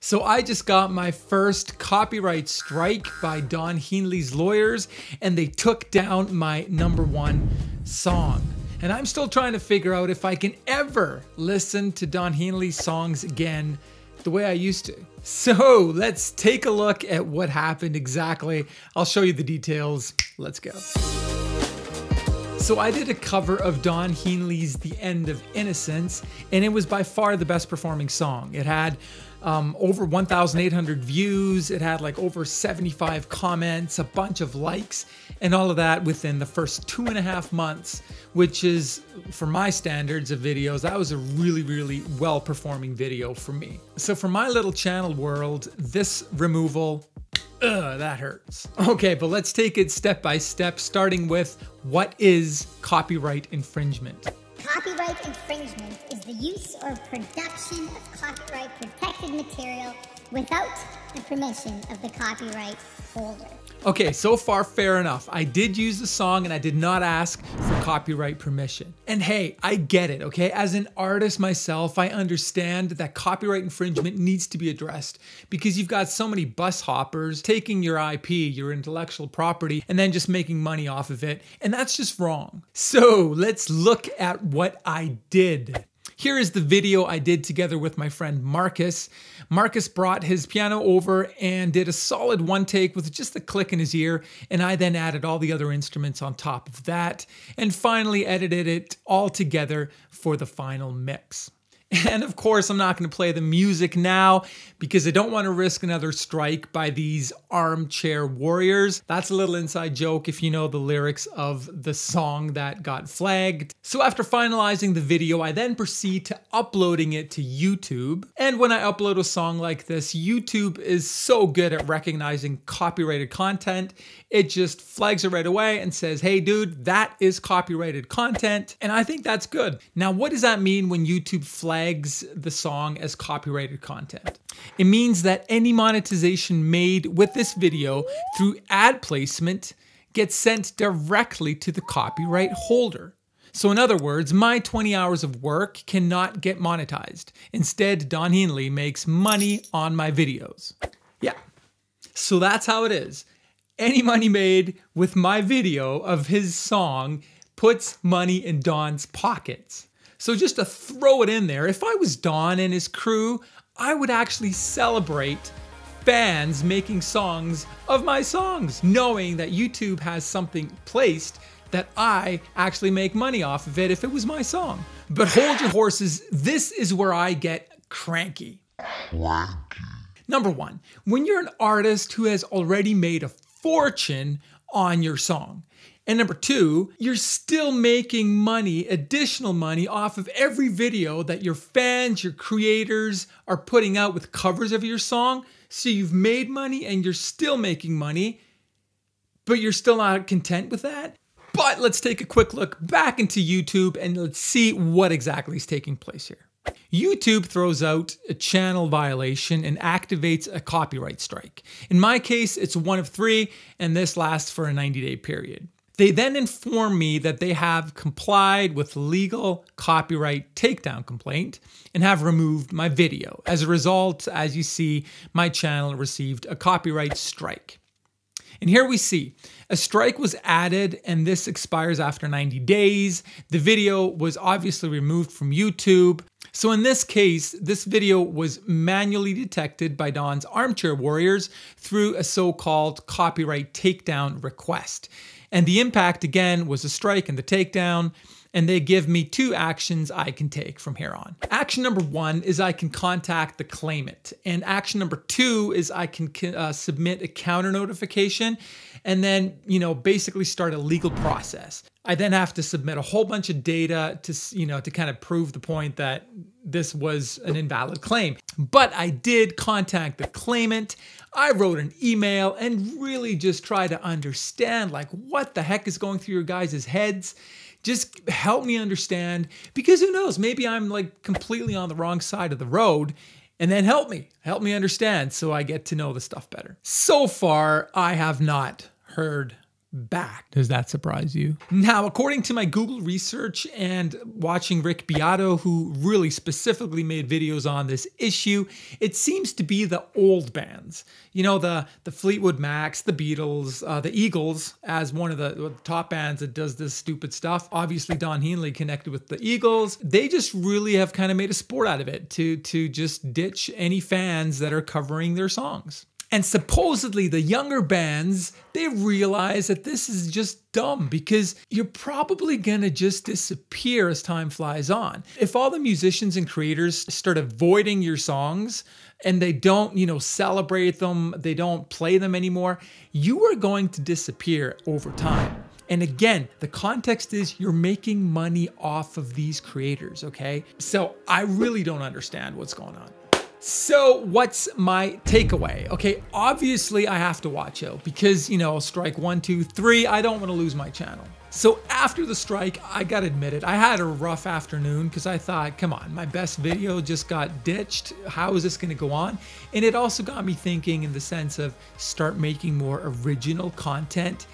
So I just got my first copyright strike by Don Henleys Lawyers, and they took down my #1 song. And I'm still trying to figure out if I can ever listen to Don Henley's songs again the way I used to. So let's take a look at what happened exactly. I'll show you the details. Let's go. So I did a cover of Don Henley's The End of Innocence, and it was by far the best performing song. It had over 1,800 views, it had like over 75 comments, a bunch of likes, and all of that within the first 2.5 months, which is, for my standards of videos, that was a really well-performing video for me. So for my little channel world, this removal, that hurts. Okay, but let's take it step by step, starting with what is copyright infringement. Copyright infringement is the use or production of copyright protected material without the permission of the copyright holder. Okay, so far fair enough. I did use the song and I did not ask for copyright permission. And hey, I get it, okay? As an artist myself, I understand that copyright infringement needs to be addressed because you've got so many bus hoppers taking your IP, your intellectual property, and then just making money off of it. And that's just wrong. So let's look at what I did. Here is the video I did together with my friend Marcus. Marcus brought his piano over and did a solid one take with just a click in his ear, and I then added all the other instruments on top of that, and finally edited it all together for the final mix. And of course, I'm not going to play the music now because I don't want to risk another strike by these armchair warriors. That's a little inside joke if you know the lyrics of the song that got flagged. So after finalizing the video, I then proceed to uploading it to YouTube. And when I upload a song like this, YouTube is so good at recognizing copyrighted content. It just flags it right away and says, hey dude, that is copyrighted content. And I think that's good. Now, what does that mean when YouTube flags the song as copyrighted content? It means that any monetization made with this video through ad placement gets sent directly to the copyright holder. So in other words, my 20 hours of work cannot get monetized. Instead, Don Henley makes money on my videos. Yeah, so that's how it is. Any money made with my video of his song puts money in Don's pockets. So just to throw it in there, if I was Don and his crew, I would actually celebrate fans making songs of my songs, knowing that YouTube has something placed that I actually make money off of it if it was my song. But hold your horses, this is where I get cranky. Number one, when you're an artist who has already made a fortune on your song, and number two, you're still making money, additional money, off of every video that your fans, your creators are putting out with covers of your song. So you've made money and you're still making money, but you're still not content with that. But let's take a quick look back into YouTube and let's see what exactly is taking place here. YouTube throws out a channel violation and activates a copyright strike. In my case, it's 1 of 3, and this lasts for a 90-day period. They then inform me that they have complied with legal copyright takedown complaint and have removed my video. As a result, as you see, my channel received a copyright strike. And here we see a strike was added and this expires after 90 days. The video was obviously removed from YouTube. So in this case, this video was manually detected by Don's armchair warriors through a so-called copyright takedown request. And the impact, again, was a strike and the takedown, and they give me 2 actions I can take from here on. Action number 1 is I can contact the claimant, and action number 2 is I can submit a counter notification and then, basically start a legal process. I then have to submit a whole bunch of data to kind of prove the point that this was an invalid claim. But I did contact the claimant. I wrote an email and really just try to understand like what the heck is going through your guys' heads. Just help me understand, because who knows, maybe I'm like completely on the wrong side of the road, and then help me understand so I get to know the stuff better. So far, I have not heard back. Does that surprise you? Now, according to my Google research and watching Rick Beato, who really specifically made videos on this issue, it seems to be the old bands. You know, the Fleetwood Macs, the Beatles, the Eagles, as one of the top bands that does this stupid stuff. Obviously, Don Henley connected with the Eagles. They just really have kind of made a sport out of it to just ditch any fans that are covering their songs. And supposedly the younger bands, they realize that this is just dumb because you're probably gonna just disappear as time flies on. If all the musicians and creators start avoiding your songs and they don't, celebrate them, they don't play them anymore, you are going to disappear over time. And again, the context is you're making money off of these creators, okay? So I really don't understand what's going on. So what's my takeaway? Okay, obviously I have to watch out because, strike 1, 2, 3, I don't want to lose my channel. So after the strike, I gotta admit it, I had a rough afternoon because I thought, come on, my best video just got ditched. How is this gonna go on? And it also got me thinking in the sense of start making more original content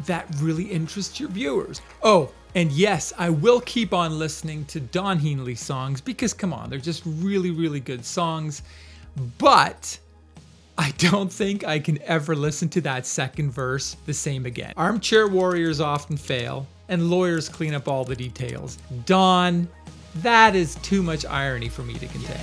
that really interests your viewers. Oh, and yes, I will keep on listening to Don Henleys songs because come on, they're just really, really good songs. But I don't think I can ever listen to that second verse the same again. Armchair warriors often fail and lawyers clean up all the details. Don, that is too much irony for me to contain.